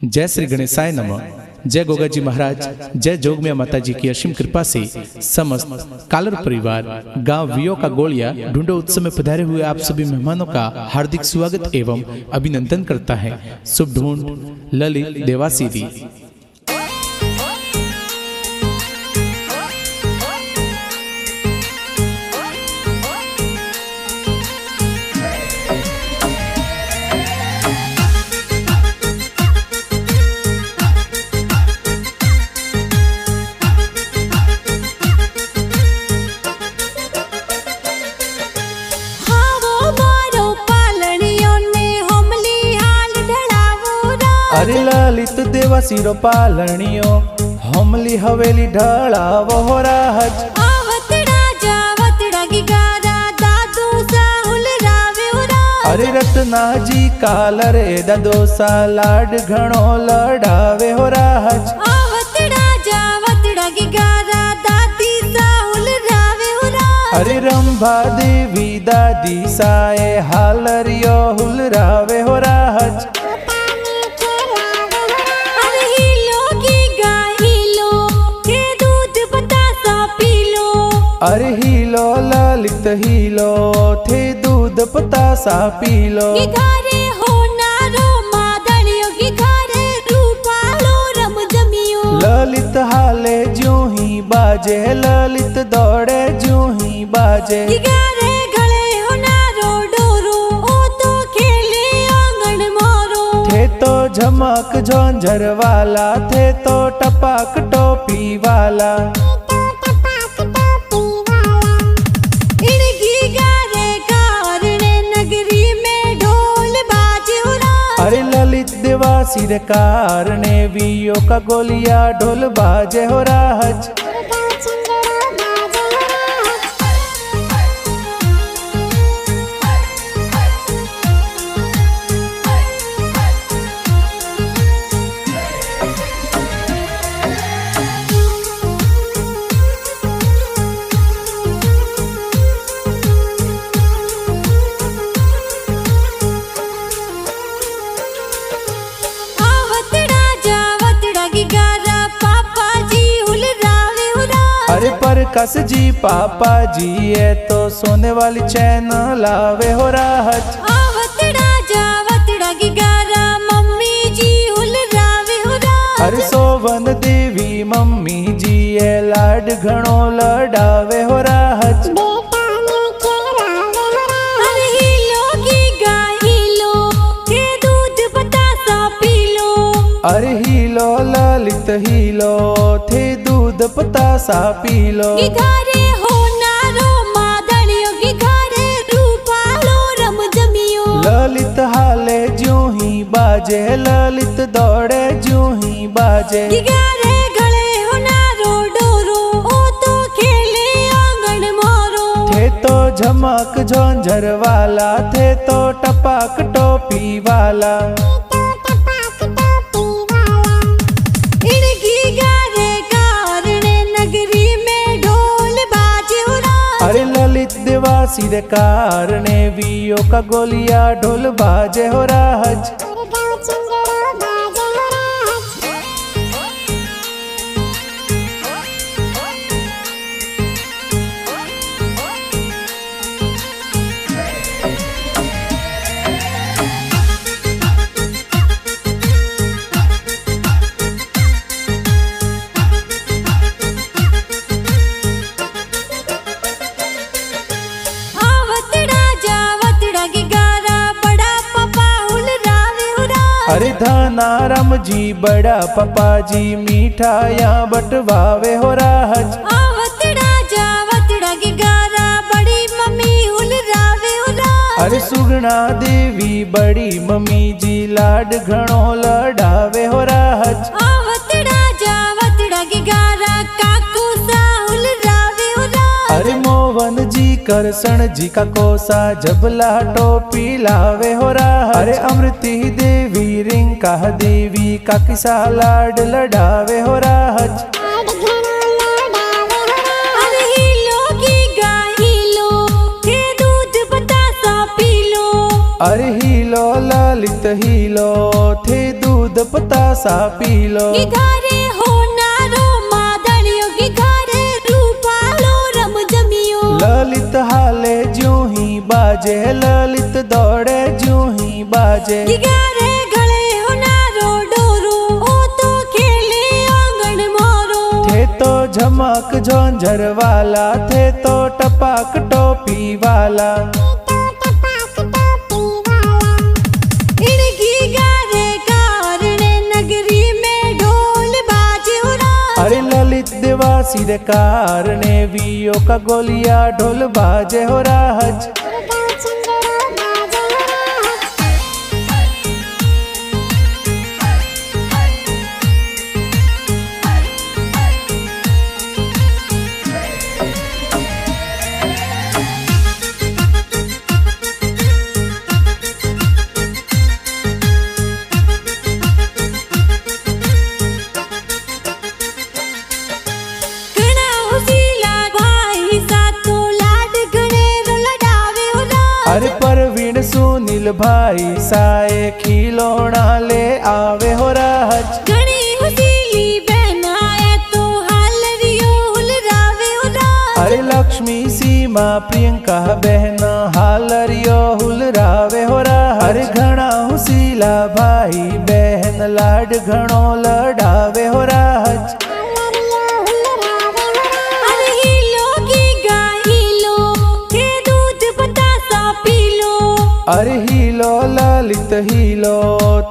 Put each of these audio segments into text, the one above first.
जय श्री गणेशाय नमः। जय गोगा जी महाराज। जय जोगमिया माता जी की असीम कृपा से समस्त कालर परिवार गांव वियो का गोलिया ढूंढो उत्सव में पधारे हुए आप सभी मेहमानों का हार्दिक स्वागत एवं अभिनंदन करता है शुभ ढूंढ ललित देवासीरी। अरे ललित देवासीरो पालणियो हमली हवेली ढळावो हो राज। आवतड़ा जावतड़ा की गारा दादू साहुल रावे उरा। अरे रत्ना जी कालर दादो सा लाड घणो लड़ावे हो राज। आवतड़ा जावतड़ा की गारा दादी साहुल रावे उरा। अरे रंभा देवी दादी साए हालरियो हुल रावे हो राज। अरे हीलो ललित हीलो थे दूध पतासा पीलो। घरे हो नारो मादड़ियो की घरे रूपालो रम जमियो। ललित हाले ज्यों ही बाजे ललित दौड़े ज्यों ही बाजे। घरे गले हो नारो डोरो ओ तो खेले आंगन मोरो। थे तो झमक झंझर वाला थे तो टपाक टोपी वाला। अरे ललित देवासीर कारणे वियो का गोलिया ढोल बाजे हो राज। अरे प्रकाश जी पापा जी ये तो सोने वाली चैन लावे हो राज। आवतड़ा जावतड़ा की गारा मम्मी जी हुल रावे हो राज। अरे सोवन देवी मम्मी जी ये लाड घणो लड़ावे हो राज। अरे हीलो की गाय हीलो के दूध बतासा पीलो। अरे हीलो ललित हीलो थे दूध पतासा पीलो। घरे हो नारो मादड़ियो की घरे रूपालो रम जमियो। ललित हाले ज्यों ही बाजे ललित दौड़े ज्यों ही बाजे। घरे गले हो नारो डोरो ओ तो खेले आंगन मोरो। थे तो झमक झंझर वाला थे तो टपाक टोपी वाला। अरे ललित देवासीर कारणे वियो का गोलिया ढोल बाजे हो राज। अरे धनाराम जी बड़ा पापा जी मिठाइया बटवावे हो राज। आवतड़ा जावतड़ा की गारा बड़ी मम्मी हुल रावे हो राज। अरे सुगना देवी बड़ी मम्मी जी लाड घणो लड़ावे हो राज। आवतड़ा जावतड़ा की गारा काकू साहुल रावे हो राज। अरे मोहन जी करसण जी का कोसा जबला टोपी लावे हो राज। अरे अमृति देवी रिंका देवी का किसा लाड लड़ावे हो राज। अरे हीलो की गाय हीलो के दूध बतासा पीलो। अरे हीलो ललित ललित हीलो थे दूध पतासा पी लो। घरे होनारो मादड़ियो की घरे रूपालो रम जमियो। ललित हाले ज्यों ही बाजे ललित दौड़े ज्यों ही बाजे। घरे गले होनारो डोरो ओ तो खेले आंगन मोरो। थे तो झमक झोंझर वाला थे तो टपाक टोपी वाला। अरे ललित देवासी रे कारणे वियो का गोलिया ढोल बाजे हो राज। अरे परवीन सुनील भाई साए खिलौना ले आवे हो राज। घणी हुसीली बहनाए तो हालरियो हुलरावे हो राज। अरे लक्ष्मी सीमा प्रियंका बहना हालरियो हुलरावे हो राज। अरे घना हुसीला भाई बहन लाड घणो लडावे हो राज। अरे हीलो ललित हीलो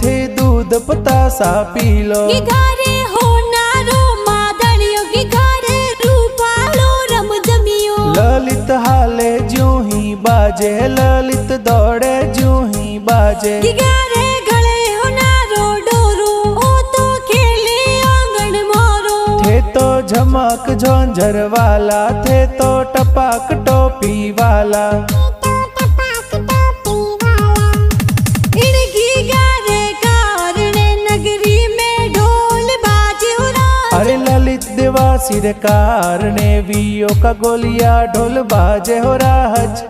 थे दूध पतासा पी लो। घरे होनारो मादड़ियो की घरे रूपालो रम जमियो। ललित हाले ज्यों ही बाजे ललित दौड़े ज्यों ही बाजे। घरे गले होनारो डोरो ओ तो खेले आंगन मोरो। थे तो झमक झोंझर वाला थे तो टपाक टोपी वाला। अरे ललित देवासी रे कारणे वियो का गोलिया ढोल बाजे हो राज।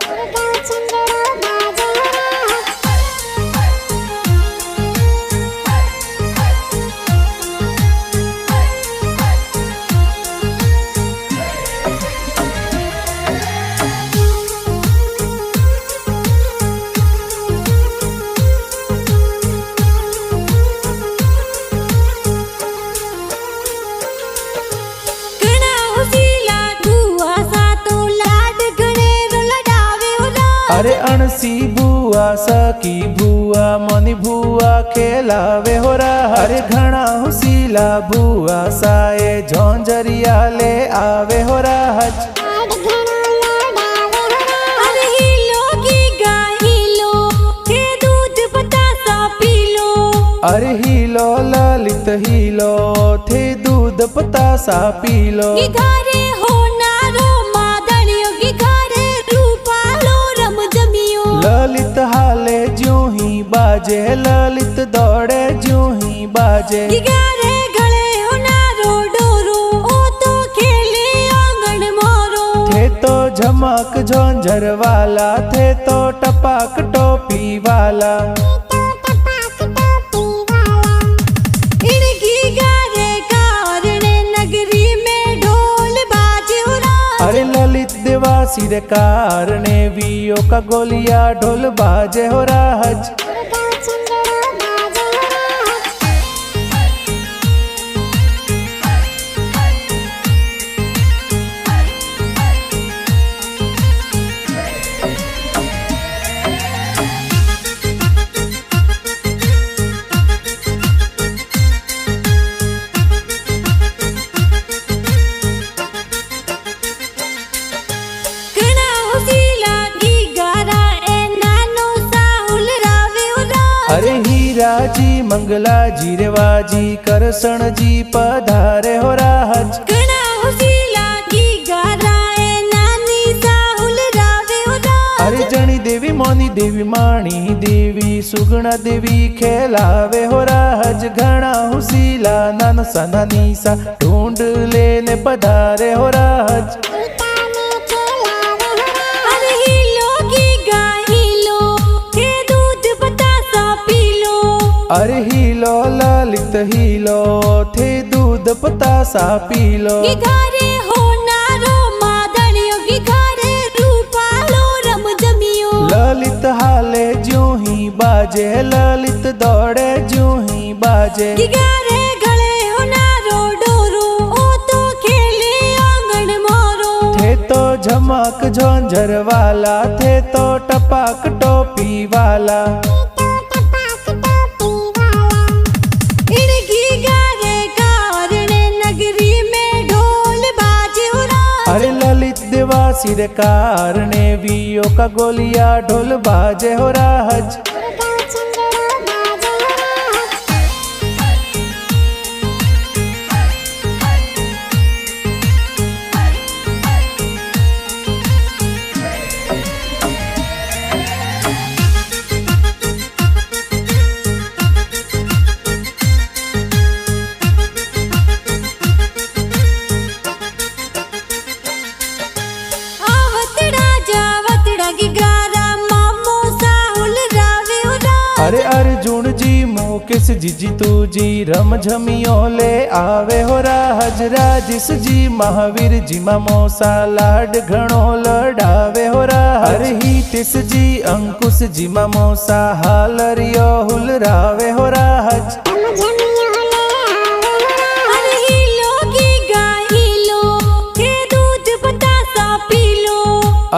अरे अणसी बुआ सकी बुआ मनी बुआ खेलावे हो राज। अरे घना हुसीला बुआ साए झोंझरिया ले आवे हो राज। अरे हीलो की गाहिलो के दूध पतासा पी लो। अरे हीलो ललित हीलो थे दूध पतासा पी लो। घरे होनारो मादड़ियो की घरे रूपालो रम जमियो। ललित हाले ज्यों ही बाजे ललित दौड़े ज्यों ही बाजे। घरे गले होनारो डोरो ओ तो खेले आंगन मोरो। थे तो झमक झोंझर वाला थे तो टपाक टोपी वाला। अरे ललित देवासी रे कारणे वियो का गोलिया ढोल बाजे हो राज। अरे हीरा जी मंगला जी रेवाजी करसण जी पधारे हो राज। घना हुसीला की गाराए नानी साहुल रावे हो राज। अरे जनी देवी मोनी देवी माणी देवी सुगुणा देवी खेलावे हो राज। घना हुसीला नान सा नानी सा ढूंढ लेने पधारे हो राज। अरे हीलो की गाहिलो के दूध पतासा पी लो। अरे हीलो ललित हीलो थे दूध पतासा पीलो घरे होनारो मादड़ियो घरे रूपालो रम जमियो ललित हाले ज्यों ही बाजे ललित दौड़े ज्यों ही बाजे घरे गले होनारो डोरो ओ तो खेले आंगन मोरो थे तो झमक झोंझर वाला थे तो टपाक टोपी वाला अरे ललित देवासी रे कारणे वियो का गोलिया ढोल बाजे हो राज अरे अर्जुन जी मुकेश जी जीतू जी रम झमियो ले आवे हो राज राजेश जी महावीर जी मामोसा लाड घणो लडावे हो राज अरे हितेश जी अंकुश जी मामोसा हालरियो हुलरावे हो राज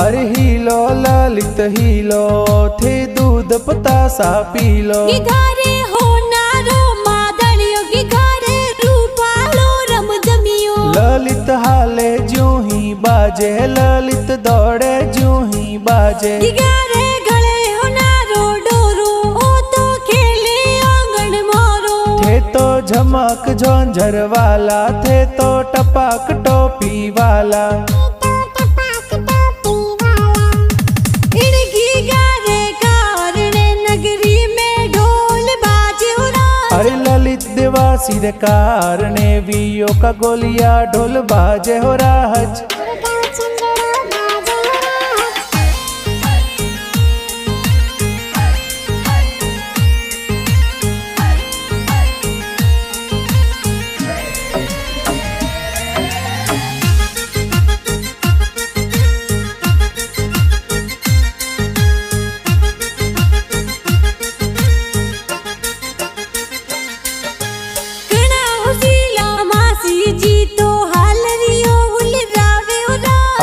अरे हीलो ललित हीलो थे दूध पतासा पीलो घरे होनारो मादड़ियो घरे रूपालो रम जमियो ललित हाले ज्यों ही बाजे ललित दौड़े ज्यों ही बाजे घरे गले होनारो डोरो ओ तो खेले आंगन मोरो थे तो झमक झोंझर वाला थे तो टपाक टोपी वाला अरे ललित देवासी रे कारणे वियो का गोलिया ढोल बाजे हो राज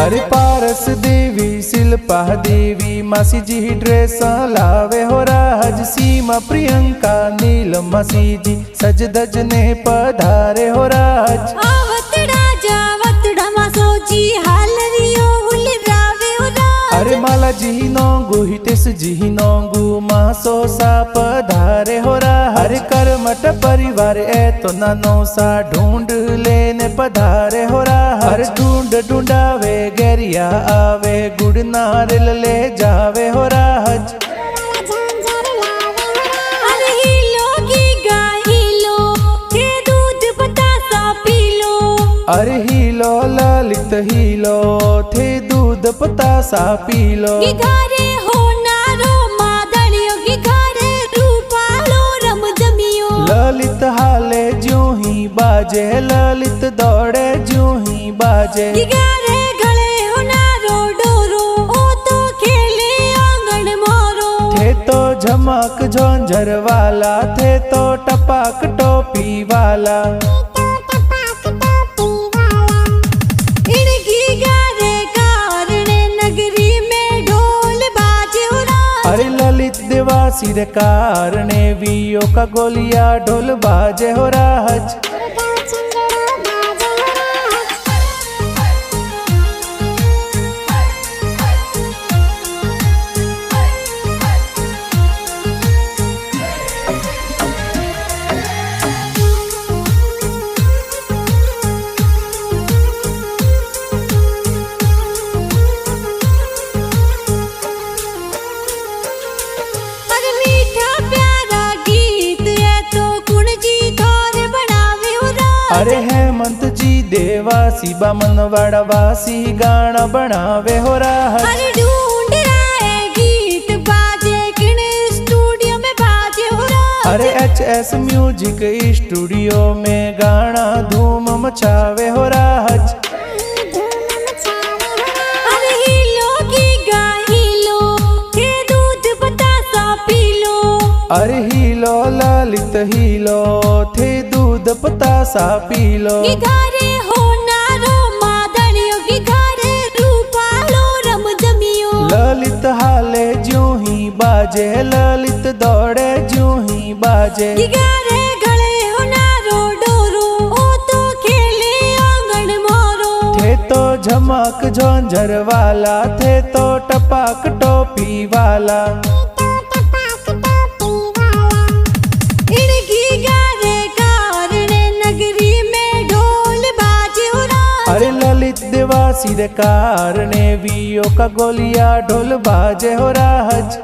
अरे पारस देवी शिल्पा देवी मासी जी ड्रेस लावे हो राज सीमा प्रियंका नील मासी जी सज धज ने पधारे हो राज अरे माला जी नोंगू हितेश जी नोंगू मासो सा पधारे हो राज अरे करमट परिवार ए तो नानो सा ढूंढ लेने पधारे हो राज अरे ढूंढ ढूंढावे गरिया आवे गुड़ नारियल ले जावे हो राज अरे हीलो ललित हीलो थे दूध पतासा पीलो घरे होनारो मादड़ियो घरे रूपालो रम जमियो ललित हाले ज्यों ही बाजे ललित दौड़े ज्यों ही बाजे घरे गले होनारो डोरो ओ तो खेले आंगन मोरो थे तो झमक झोंझर वाला थे तो टपाक टोपी वाला अरे ललित देवासी रे कारणे वियो का गोलिया ढोल बाजे हो राज अरे हेमंत जी देवासी बामनवाड़ा वासी गाना बनावे हो राज अरे ढूंढ रहा है गीत बाजे किन स्टूडियो में बाजे हो रहा अरे HS म्यूजिक स्टूडियो में गाना धूम मचावे हो राज। अरे हिलो की गाय हिलो, थे दूध बतासा पी लो। अरे हीलो ललित हीलो, थे दूध पतासा पी लो। घरे हो नारो मादड़ियो की घरे रूपालो रम जमियो। ललित हाले ज्यों ही बाजे, ललित दौड़े ज्यों ही बाजे। घरे गले हो नारो डोरो, ओ तो खेले आंगन मोरो। थे तो झमक झोंझर वाला, थे तो टपाक टोपी वाला। अरे ललित देवासी रे कारणे वियो का गोलिया ढोल बाजे हो राज।